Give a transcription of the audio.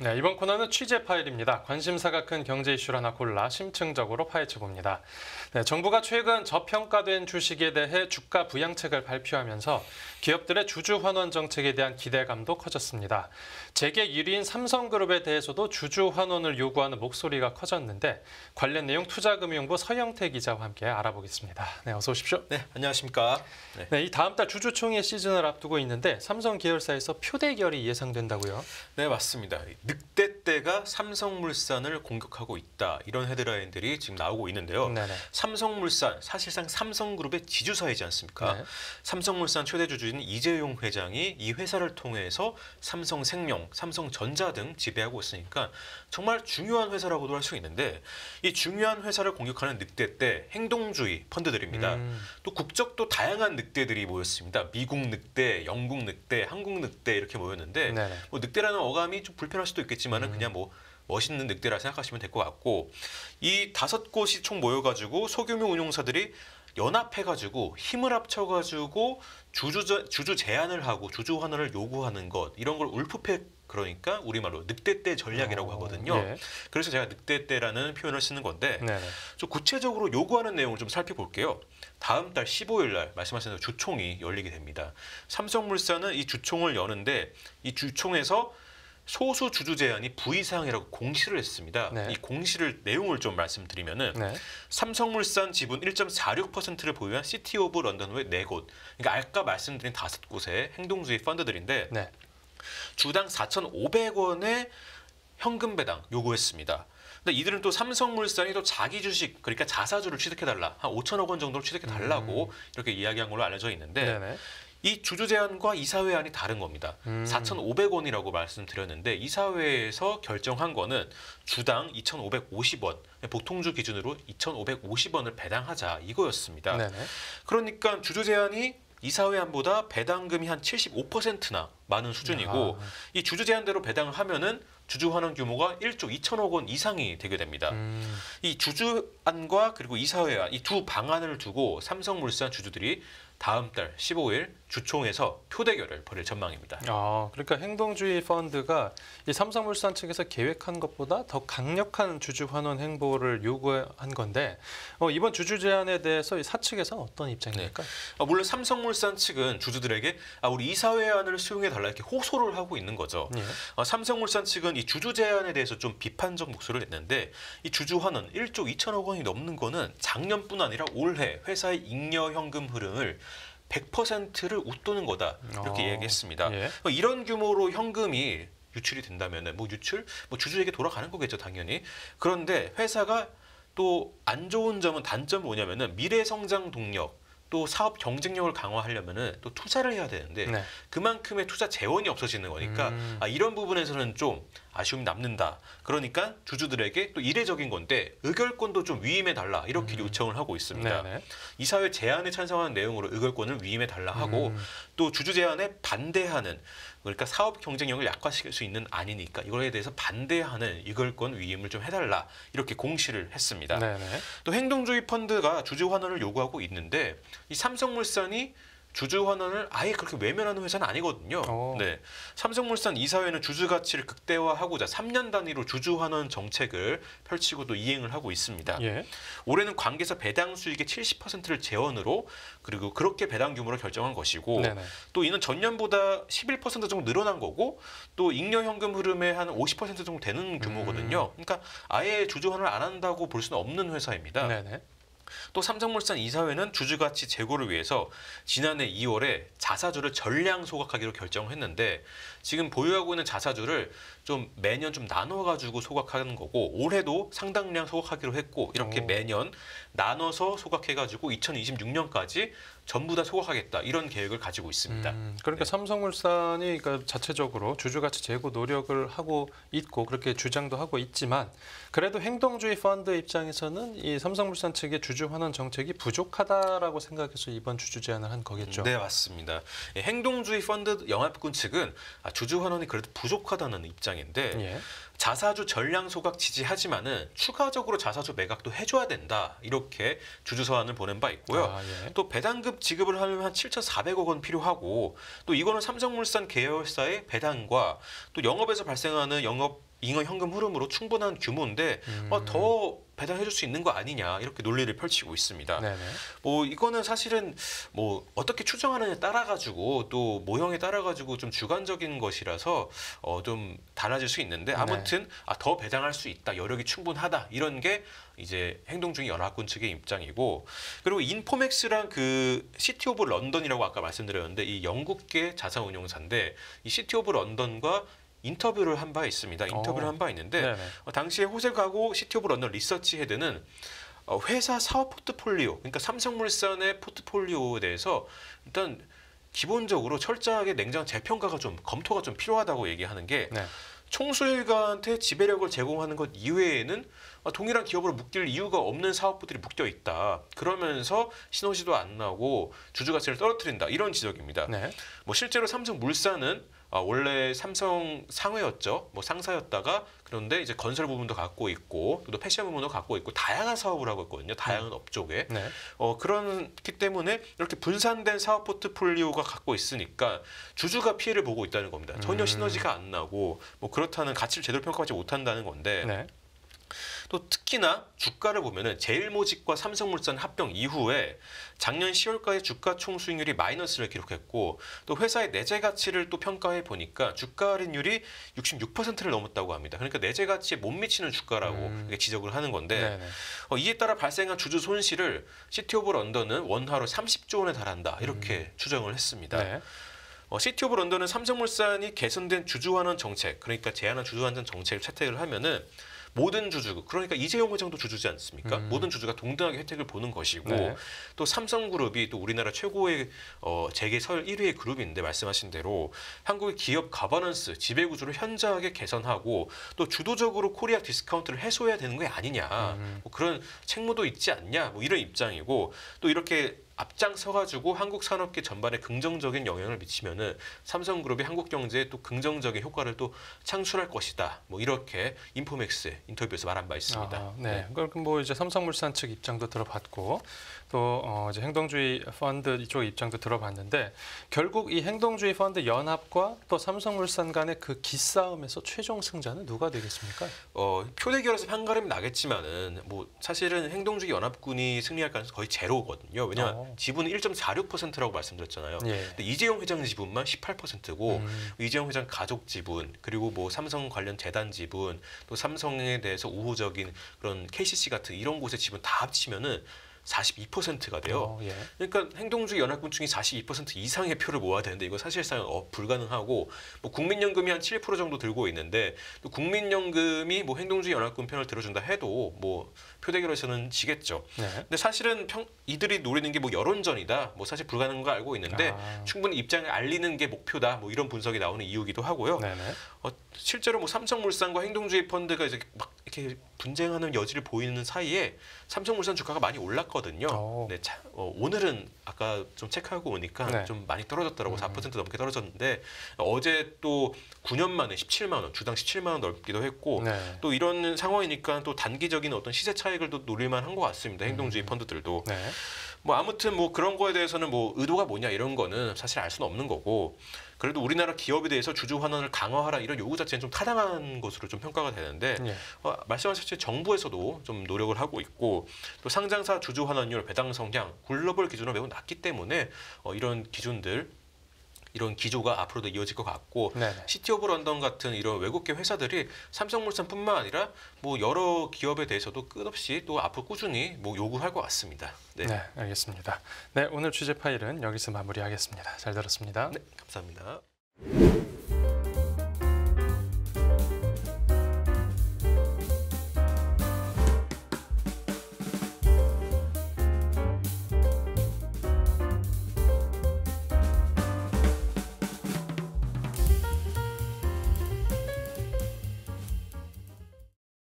네, 이번 코너는 취재 파일입니다. 관심사가 큰 경제 이슈를 하나 골라 심층적으로 파헤쳐봅니다. 네, 정부가 최근 저평가된 주식에 대해 주가 부양책을 발표하면서 기업들의 주주 환원 정책에 대한 기대감도 커졌습니다. 재계 1위인 삼성그룹에 대해서도 주주 환원을 요구하는 목소리가 커졌는데 관련 내용 투자금융부 서영태 기자와 함께 알아보겠습니다. 네, 어서 오십시오. 네, 안녕하십니까. 네, 이 다음 달 주주총회 시즌을 앞두고 있는데 삼성 계열사에서 표대결이 예상된다고요? 네, 맞습니다. 늑대 떼가 삼성물산을 공격하고 있다. 이런 헤드라인들이 지금 나오고 있는데요. 네네. 삼성물산, 사실상 삼성그룹의 지주사이지 않습니까? 네. 삼성물산 최대 주주인 이재용 회장이 이 회사를 통해서 삼성생명, 삼성전자 등 지배하고 있으니까 정말 중요한 회사라고도 할 수 있는데 이 중요한 회사를 공격하는 늑대 떼, 행동주의 펀드들입니다. 또 국적도 다양한 늑대들이 모였습니다. 미국 늑대, 영국 늑대, 한국 늑대 이렇게 모였는데 네네. 뭐 늑대라는 어감이 좀 불편할 수도 있겠지만은 그냥 뭐 멋있는 늑대라 생각하시면 될 것 같고 이 5곳이 총 모여가지고 소규모 운용사들이 연합해가지고 힘을 합쳐가지고 주주 제한을 하고 주주 환원을 요구하는 것 이런 걸 울프팩 그러니까 우리말로 늑대떼 전략이라고 하거든요. 예. 그래서 제가 늑대떼라는 표현을 쓰는 건데 네네. 좀 구체적으로 요구하는 내용을 좀 살펴볼게요. 다음 달 15일 날 말씀하신 대로 주총이 열리게 됩니다. 삼성물산은 이 주총을 여는데 이 주총에서 소수 주주 제한이 부의사항이라고 공시를 했습니다. 네. 이 공시를 내용을 좀 말씀드리면은 네. 삼성물산 지분 1.46%를 보유한 시티 오브 런던 외 4곳. 그러니까 아까 말씀드린 5곳의 행동주의 펀드들인데 네. 주당 4,500원의 현금 배당 요구했습니다. 근데 이들은 또 삼성물산이 또 자기 주식 그러니까 자사주를 취득해달라 한 5천억 원 정도를 취득해달라고 이렇게 이야기한 걸로 알려져 있는데 네네. 이 주주 제한과 이사회안이 다른 겁니다. 4,500원이라고 말씀드렸는데 이사회에서 결정한 거는 주당 2,550원, 보통주 기준으로 2,550원을 배당하자 이거였습니다. 네네. 그러니까 주주 제한이 이사회안보다 배당금이 한 75%나 많은 수준이고 이 주주 제한대로 배당을 하면은 주주 환원 규모가 1조 2천억 원 이상이 되게 됩니다. 이 주주안과 그리고 이사회안 이 두 방안을 두고 삼성물산 주주들이 다음 달 15일 주총에서 표대결을 벌일 전망입니다. 그러니까 행동주의 펀드가 이 삼성물산 측에서 계획한 것보다 더 강력한 주주 환원 행보를 요구한 건데 이번 주주 제한에 대해서 이 사측에서는 어떤 입장입니까? 물론 삼성물산 측은 주주들에게 우리 이사회안을 수용해 달라 이렇게 호소를 하고 있는 거죠. 예. 삼성물산 측은 이 주주 제한에 대해서 좀 비판적 목소리를 냈는데 이 주주 환원 1조 2천억 원이 넘는 거는 작년뿐 아니라 올해 회사의 잉여 현금 흐름을 100%를 웃도는 거다 이렇게 얘기했습니다. 예. 이런 규모로 현금이 유출이 된다면은 주주에게 돌아가는 거겠죠 당연히. 그런데 회사가 또 안 좋은 점은 단점은 뭐냐면은 미래 성장 동력 또 사업 경쟁력을 강화하려면은 또 투자를 해야 되는데 네. 그만큼의 투자 재원이 없어지는 거니까 이런 부분에서는 좀 아쉬움이 남는다. 그러니까 주주들에게 또 이례적인 건데 의결권도 좀 위임해 달라 이렇게 요청을 하고 있습니다. 네네. 이사회 제안에 찬성하는 내용으로 의결권을 위임해 달라 하고 또 주주 제안에 반대하는 그러니까 사업 경쟁력을 약화시킬 수 있는 안이니까 이거에 대해서 반대하는 의결권 위임을 좀 해달라 이렇게 공시를 했습니다. 네네. 또 행동주의 펀드가 주주 환원을 요구하고 있는데 이 삼성물산이 주주 환원을 아예 그렇게 외면하는 회사는 아니거든요. 네, 삼성물산 이사회는 주주 가치를 극대화하고자 3년 단위로 주주 환원 정책을 펼치고 또 이행을 하고 있습니다. 예. 올해는 관계사 배당 수익의 70%를 재원으로 그리고 그렇게 배당 규모를 결정한 것이고 네네. 또 이는 전년보다 11% 정도 늘어난 거고 또 잉여 현금 흐름의 한 50% 정도 되는 규모거든요. 그러니까 아예 주주 환원을 안 한다고 볼 수는 없는 회사입니다. 네네. 또 삼성물산 이사회는 주주가치 제고를 위해서 지난해 2월에 자사주를 전량 소각하기로 결정했는데 지금 보유하고 있는 자사주를 좀 매년 좀 나눠가지고 소각하는 거고 올해도 상당량 소각하기로 했고 이렇게 매년 나눠서 소각해가지고 2026년까지 전부 다 소각하겠다 이런 계획을 가지고 있습니다. 그러니까 삼성물산이 그러니까 자체적으로 주주가치 제고 노력을 하고 있고 그렇게 주장도 하고 있지만 그래도 행동주의 펀드 입장에서는 이 삼성물산 측의 주주 환원 정책이 부족하다라고 생각해서 이번 주주 제안을 한 거겠죠. 네, 맞습니다. 행동주의 펀드 영합군 측은 주주 환원이 그래도 부족하다는 입장인데 예. 자사주 전량 소각 지지하지만은 추가적으로 자사주 매각도 해줘야 된다 이렇게 주주 서한을 보낸 바 있고요. 예. 또 배당금 지급을 하려면 한 7,400억 원 필요하고 또 이거는 삼성물산 계열사의 배당과 또 영업에서 발생하는 영업 잉여 현금 흐름으로 충분한 규모인데 더 배당해줄 수 있는 거 아니냐 이렇게 논리를 펼치고 있습니다. 네네. 뭐 이거는 사실은 뭐 어떻게 추정하느냐에 따라 가지고 또 모형에 따라 가지고 좀 주관적인 것이라서 좀 달라질 수 있는데 아무튼 더 배당할 수 있다, 여력이 충분하다 이런 게 이제 행동주의 연합군 측의 입장이고, 그리고 인포맥스랑 그 시티 오브 런던이라고 아까 말씀드렸는데 이 영국계 자산운용사인데 이 시티 오브 런던과 인터뷰를 한 바 있습니다. 인터뷰를 한 바 있는데 네네. 당시에 호세가고 시티 오브 런던 리서치 헤드는 회사 사업 포트폴리오, 그러니까 삼성물산의 포트폴리오에 대해서 일단 기본적으로 철저하게 냉정 재평가가 좀 검토가 좀 필요하다고 얘기하는 게 네. 총수일가한테 지배력을 제공하는 것 이외에는 동일한 기업으로 묶일 이유가 없는 사업부들이 묶여 있다. 그러면서 시너지도 안 나고 주주 가치를 떨어뜨린다. 이런 지적입니다. 네. 뭐 실제로 삼성물산은 원래 삼성 상회였죠. 뭐 상사였다가 그런데 이제 건설 부분도 갖고 있고 또 패션 부분도 갖고 있고 다양한 사업을 하고 있거든요. 다양한 업종에. 네. 그렇기 때문에 이렇게 분산된 사업 포트폴리오가 갖고 있으니까 주주가 피해를 보고 있다는 겁니다. 전혀 시너지가 안 나고 뭐 그렇다는 가치를 제대로 평가하지 못한다는 건데 네. 또 특히나 주가를 보면은 제일모직과 삼성물산 합병 이후에 작년 10월까지 주가 총수익률이 마이너스를 기록했고 또 회사의 내재 가치를 또 평가해 보니까 주가 할인율이 66%를 넘었다고 합니다. 그러니까 내재 가치에 못 미치는 주가라고 이렇게 지적을 하는 건데 네네. 이에 따라 발생한 주주 손실을 시티 오브 런던은 원화로 30조 원에 달한다 이렇게 추정을 했습니다. 네. 시티 오브 런던은 삼성물산이 개선된 주주환원 정책, 그러니까 제한한 주주환원 정책을 채택을 하면은 모든 주주, 그러니까 이재용 회장도 주주지 않습니까? 모든 주주가 동등하게 혜택을 보는 것이고 네. 또 삼성그룹이 또 우리나라 최고의 재계 서열 1위의 그룹인데 말씀하신 대로 한국의 기업 가버넌스, 지배구조를 현저하게 개선하고 또 주도적으로 코리아 디스카운트를 해소해야 되는 게 아니냐, 뭐 그런 책무도 있지 않냐, 뭐 이런 입장이고 또 이렇게 앞장서가지고 한국 산업계 전반에 긍정적인 영향을 미치면은 삼성그룹이 한국 경제에 또 긍정적인 효과를 또 창출할 것이다. 뭐 이렇게 인포맥스 인터뷰에서 말한 바 있습니다. 네. 그럼 뭐 이제 삼성물산 측 입장도 들어봤고 또 이제 행동주의 펀드 이쪽 입장도 들어봤는데 결국 이 행동주의 펀드 연합과 또 삼성물산 간의 그 기싸움에서 최종 승자는 누가 되겠습니까? 표 대결에서 판가름이 나겠지만은 뭐 사실은 행동주의 연합군이 승리할 가능성이 거의 제로거든요. 왜냐하면 지분은 1.46%라고 말씀드렸잖아요. 예. 근데 이재용 회장 지분만 18%고 이재용 회장 가족 지분 그리고 뭐 삼성 관련 재단 지분 또 삼성에 대해서 우호적인 그런 KCC 같은 이런 곳의 지분 다 합치면은 42%가 돼요. 예. 그러니까 행동주의 연합군층이 42% 이상의 표를 모아야 되는데 이거 사실상 불가능하고 뭐 국민연금이 한 7% 정도 들고 있는데 또 국민연금이 뭐 행동주의 연합군 편을 들어준다 해도 뭐 표대결에서는 지겠죠. 네. 근데 사실은 이들이 노리는 게 뭐 여론전이다. 뭐 사실 불가능한 거 알고 있는데 충분히 입장을 알리는 게 목표다. 뭐 이런 분석이 나오는 이유기도 하고요. 네네. 실제로 뭐 삼성물산과 행동주의 펀드가 이제 막 이렇게 분쟁하는 여지를 보이는 사이에 삼성물산 주가가 많이 올랐거든요. 네, 오늘은 아까 좀 체크하고 오니까 네. 좀 많이 떨어졌더라고. 4% 넘게 떨어졌는데 어제 또 9년 만에 17만 원, 주당 17만 원 넘기도 했고 네. 또 이런 상황이니까 또 단기적인 어떤 시세 차익을 또 노릴만 한 것 같습니다. 행동주의 펀드들도. 네. 뭐 아무튼 뭐 그런 거에 대해서는 뭐 의도가 뭐냐 이런 거는 사실 알 수는 없는 거고 그래도 우리나라 기업에 대해서 주주 환원을 강화하라 이런 요구 자체는 좀 타당한 것으로 좀 평가가 되는데 예. 말씀하셨듯이 정부에서도 좀 노력을 하고 있고 또 상장사 주주 환원율, 배당 성향, 글로벌 기준으로 매우 낮기 때문에 이런 기준들 이런 기조가 앞으로도 이어질 것 같고 네네. 시티 오브 런던 같은 이런 외국계 회사들이 삼성물산뿐만 아니라 뭐 여러 기업에 대해서도 끝없이 또 앞으로 꾸준히 뭐 요구할 것 같습니다. 네, 네, 알겠습니다. 네, 오늘 취재 파일은 여기서 마무리하겠습니다. 잘 들었습니다. 네 감사합니다.